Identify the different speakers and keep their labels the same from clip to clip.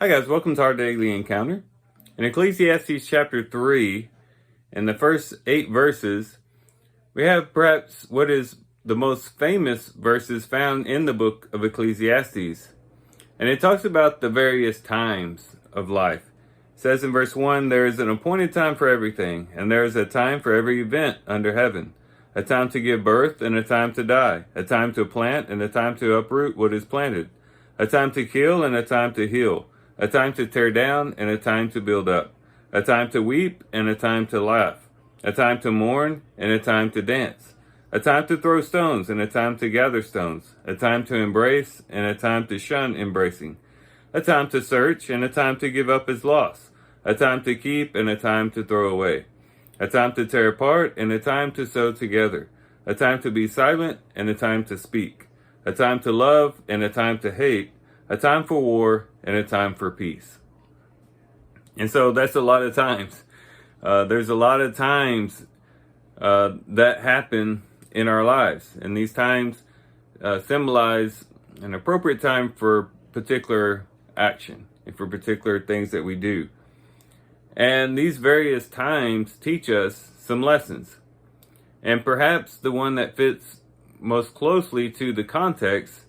Speaker 1: Hi guys, welcome to our daily encounter. In Ecclesiastes chapter 3, in the first 8 verses, we have perhaps what is the most famous verses found in the book of Ecclesiastes. And it talks about the various times of life. It says in verse 1, there is an appointed time for everything, and there is a time for every event under heaven. A time to give birth and a time to die. A time to plant and a time to uproot what is planted. A time to kill and a time to heal. A time to tear down and a time to build up. A time to weep and a time to laugh. A time to mourn and a time to dance. A time to throw stones and a time to gather stones. A time to embrace and a time to shun embracing. A time to search and a time to give up as lost. A time to keep and a time to throw away. A time to tear apart and a time to sew together. A time to be silent and a time to speak. A time to love and a time to hate. A time for war and a time for peace. And so that's a lot of times. There's a lot of times that happen in our lives. And these times symbolize an appropriate time for particular action and for particular things that we do. And these various times teach us some lessons. And perhaps the one that fits most closely to the context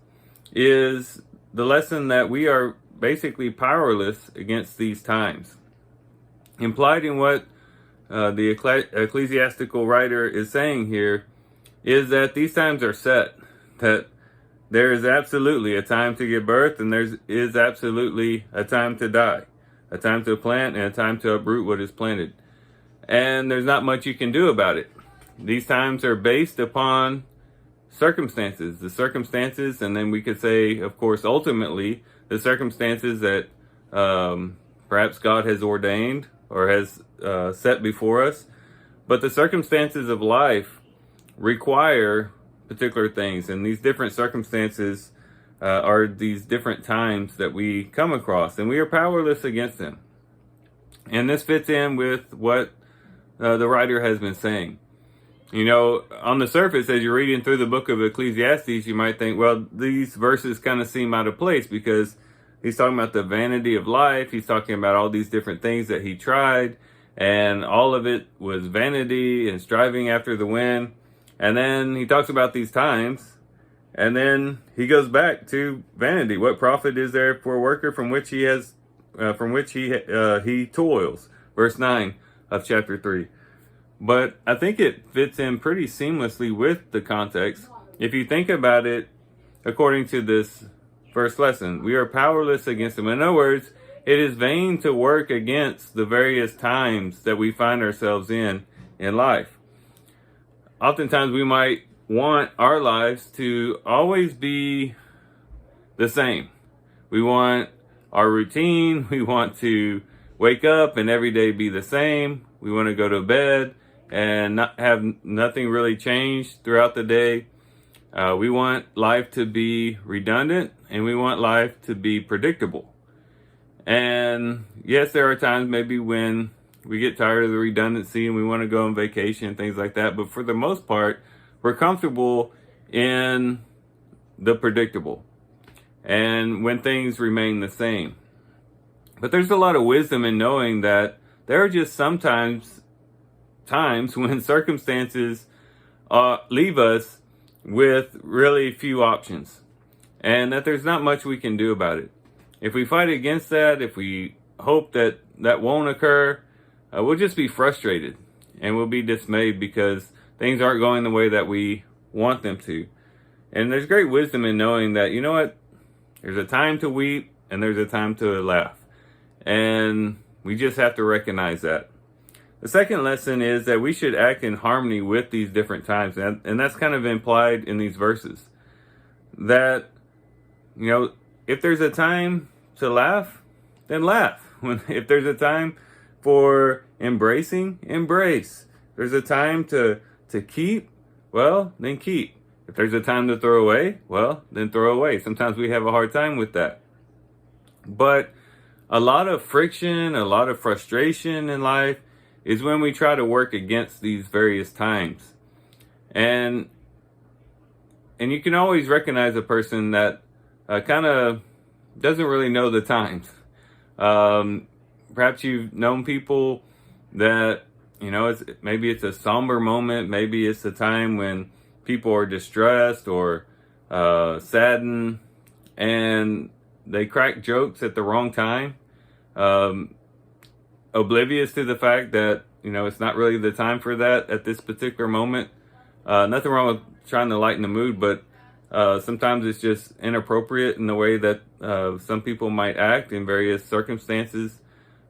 Speaker 1: is the lesson that we are basically powerless against these times. Implied in what the ecclesiastical writer is saying here is that these times are set, that there is absolutely a time to give birth and there is absolutely a time to die, a time to plant and a time to uproot what is planted. And there's not much you can do about it. These times are based upon the circumstances, and then we could say, of course, ultimately, the circumstances that perhaps God has ordained or has set before us. But the circumstances of life require particular things, and these different circumstances are these different times that we come across, and we are powerless against them. And this fits in with what the writer has been saying. You know, on the surface, as you're reading through the book of Ecclesiastes, you might think, well, these verses kind of seem out of place because he's talking about the vanity of life. He's talking about all these different things that he tried, and all of it was vanity and striving after the wind. And then he talks about these times, and then he goes back to vanity. What profit is there for a worker from which he toils? Verse 9 of chapter 3. But I think it fits in pretty seamlessly with the context. If you think about it, according to this first lesson, we are powerless against them. In other words, it is vain to work against the various times that we find ourselves in life. Oftentimes we might want our lives to always be the same. We want our routine. We want to wake up and every day be the same. We want to go to bed and not have nothing really changed throughout the day. We want life to be redundant, and we want life to be predictable. And yes, there are times maybe when we get tired of the redundancy and we want to go on vacation and things like that. But for the most part, we're comfortable in the predictable and when things remain the same. But there's a lot of wisdom in knowing that there are just sometimes times when circumstances leave us with really few options, and that there's not much we can do about it. If we fight against that, if we hope that that won't occur, we'll just be frustrated and we'll be dismayed because things aren't going the way that we want them to. And there's great wisdom in knowing that, you know what, there's a time to weep and there's a time to laugh, and we just have to recognize that. The second lesson is that we should act in harmony with these different times. And that's kind of implied in these verses. That, you know, if there's a time to laugh, then laugh. If there's a time for embracing, embrace. If there's a time to keep, well, then keep. If there's a time to throw away, well, then throw away. Sometimes we have a hard time with that. But a lot of friction, a lot of frustration in life is when we try to work against these various times. And you can always recognize a person that kind of doesn't really know the times. Perhaps you've known people that, maybe it's a somber moment. Maybe it's a time when people are distressed or saddened, and they crack jokes at the wrong time, um, oblivious to the fact that, it's not really the time for that at this particular moment. Nothing wrong with trying to lighten the mood, but sometimes it's just inappropriate in the way that some people might act in various circumstances.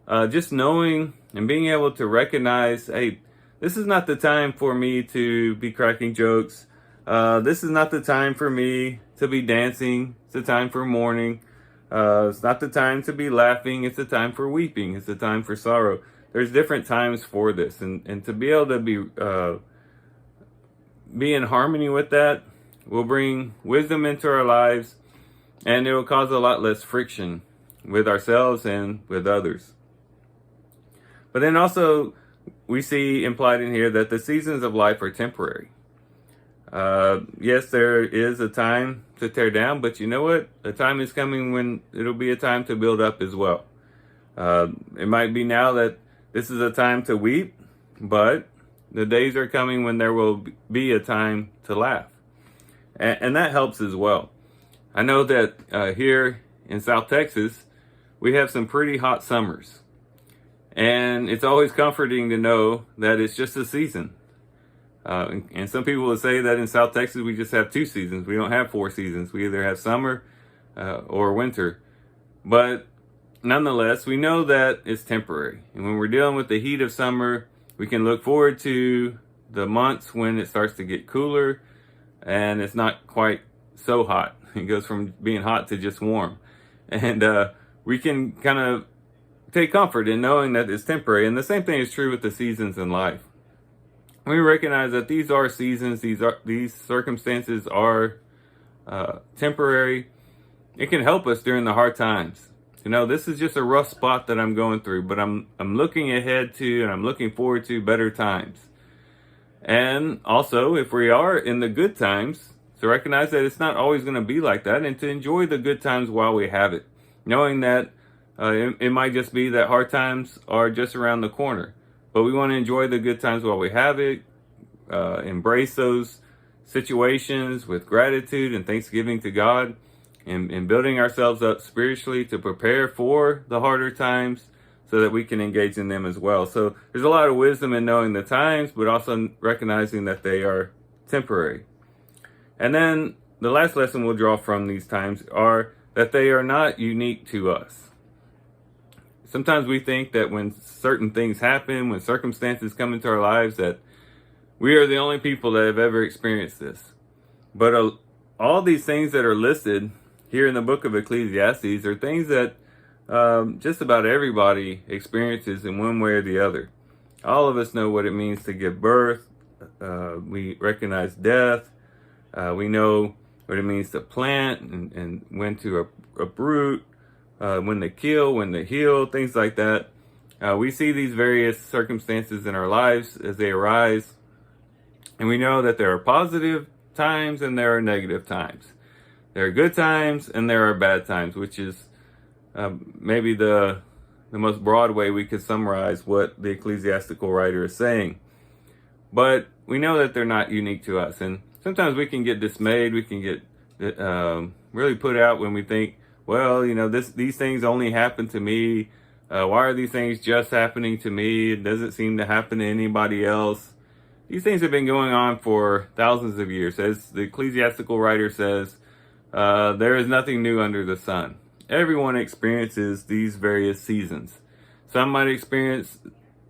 Speaker 1: Just knowing and being able to recognize, hey, this is not the time for me to be cracking jokes. This is not the time for me to be dancing. It's the time for mourning. It's not the time to be laughing. It's the time for weeping. It's the time for sorrow. There's different times for this, and to be able to be in harmony with that will bring wisdom into our lives, and it will cause a lot less friction with ourselves and with others. But then also, we see implied in here that the seasons of life are temporary. Yes, there is a time to tear down, but you know what? A time is coming when it'll be a time to build up as well. It might be now that this is a time to weep, but the days are coming when there will be a time to laugh. And that helps as well. I know that here in South Texas, we have some pretty hot summers. And it's always comforting to know that it's just a season. And some people will say that in South Texas, we just have 2 seasons. We don't have 4 seasons. We either have summer or winter. But nonetheless, we know that it's temporary. And when we're dealing with the heat of summer, we can look forward to the months when it starts to get cooler and it's not quite so hot. It goes from being hot to just warm. And we can kind of take comfort in knowing that it's temporary. And the same thing is true with the seasons in life. We recognize that these are seasons, these circumstances are temporary. It can help us during the hard times. This is just a rough spot that I'm going through, but I'm looking ahead to, and I'm looking forward to better times. And also, if we are in the good times, to recognize that it's not always going to be like that, and to enjoy the good times while we have it, knowing that it might just be that hard times are just around the corner. But we want to enjoy the good times while we have it, embrace those situations with gratitude and thanksgiving to God, and building ourselves up spiritually to prepare for the harder times so that we can engage in them as well. So there's a lot of wisdom in knowing the times, but also recognizing that they are temporary. And then the last lesson we'll draw from these times are that they are not unique to us. Sometimes we think that when certain things happen, when circumstances come into our lives, that we are the only people that have ever experienced this. But all these things that are listed here in the book of Ecclesiastes are things that just about everybody experiences in one way or the other. All of us know what it means to give birth. We recognize death. We know what it means to plant and when to uproot. When to kill, when to heal, things like that. We see these various circumstances in our lives as they arise, and we know that there are positive times and there are negative times. There are good times and there are bad times, which is maybe the most broad way we could summarize what the ecclesiastical writer is saying. But we know that they're not unique to us, and sometimes we can get dismayed. We can get really put out when we think, well, these things only happen to me. Why are these things just happening to me? It doesn't seem to happen to anybody else. These things have been going on for thousands of years. As the ecclesiastical writer says, there is nothing new under the sun. Everyone experiences these various seasons. Some might experience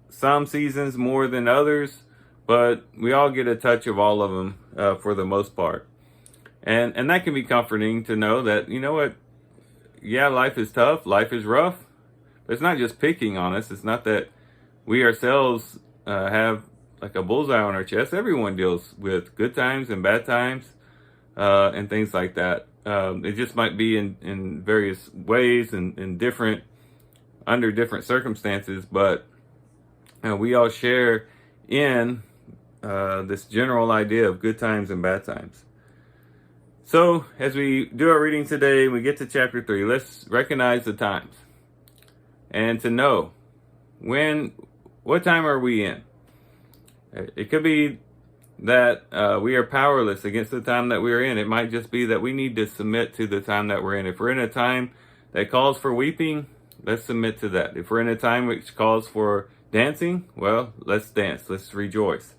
Speaker 1: some seasons more than others, but we all get a touch of all of them for the most part. And that can be comforting to know that, yeah, life is tough, life is rough, but it's not just picking on us. It's not that we ourselves have like a bullseye on our chest. Everyone deals with good times and bad times and things like that. It just might be in various ways and under different circumstances, but we all share in this general idea of good times and bad times. So, as we do our reading today, we get to chapter 3. Let's recognize the times. and to know what time are we in. It could be that we are powerless against the time that we are in. It might just be that we need to submit to the time that we're in. If we're in a time that calls for weeping, let's submit to that. If we're in a time which calls for dancing, well, let's dance. Let's rejoice.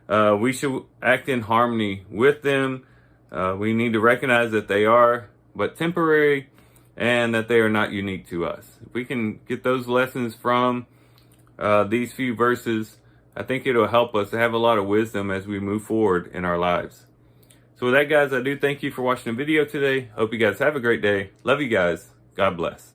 Speaker 1: We should act in harmony with them. We need to recognize that they are but temporary and that they are not unique to us. If we can get those lessons from these few verses, I think it'll help us to have a lot of wisdom as we move forward in our lives. So with that, guys, I do thank you for watching the video today. Hope you guys have a great day. Love you guys. God bless.